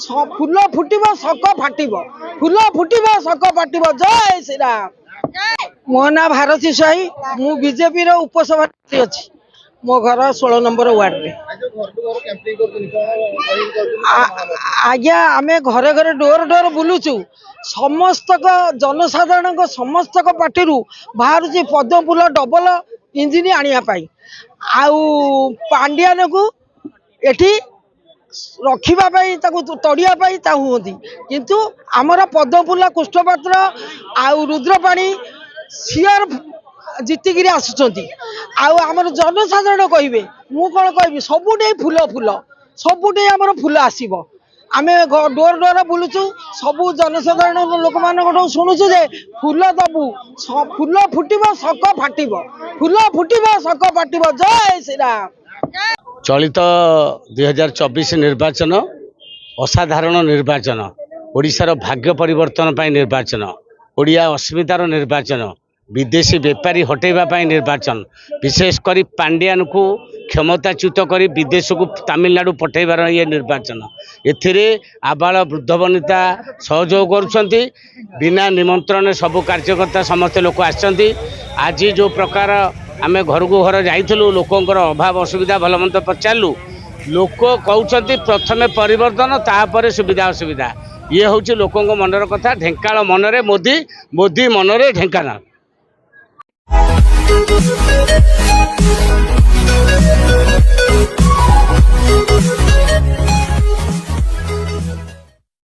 फूल फुटब शक फाटब फूल फुटब शक फाटब जय श्री राम। मो ना भारती साई मु बीजेपी रो उपसभापति अच्छी मो घर 16 नंबर वार्ड में। आज्ञा आम घरे घरे डोर डोर बुलुचु समस्त जनसाधारण समस्त पार्टी बाहर पद्म फूल डबल इंजिन आने आउ पांडियान को एठी रखापी तड़ियापाई चाहती किंतु आमर पद्म फूल कृष्णपात्र आउ रुद्रपाणी सियर जीतिकी आसुँच आमर जनसाधारण कहे मु कौन कह सबुटे फूल फूल सबुटे आमर फूल आसब आम डोर डोर बुलुचु सबू जनसाधारण लोक मान शुणुचु जे फूल दबु फूल फुटब शक फाटब फूल फुटब शक फाटब जय श्री राम। चलित 2024 निर्वाचन असाधारण निर्वाचन ओडिशार भाग्य परिवर्तन पाई निर्वाचन ओडिया अस्मितार निर्वाचन विदेशी बेपारी हटेबा निर्वाचन विशेषकर पांडियान को क्षमताच्युत कर विदेश को तमिलनाडु पठेबार ये निर्वाचन एथिरे आबाल वृद्ध वनिता सहयोग करुछंती बिना निमंत्रण सबु कार्यकर्ता समस्त लोक आछंती। आज जो प्रकार आमे घर को घर जाइलु लोकंर अभाव असुविधा भलमंद पचारू लोक कहते प्रथमे परिवर्तन तापर सुविधा असुविधा ये हूँ लोकों मनर कथा ढेंकाल मनरे मोदी मोदी मनरे ढेंकानाल। Thank you.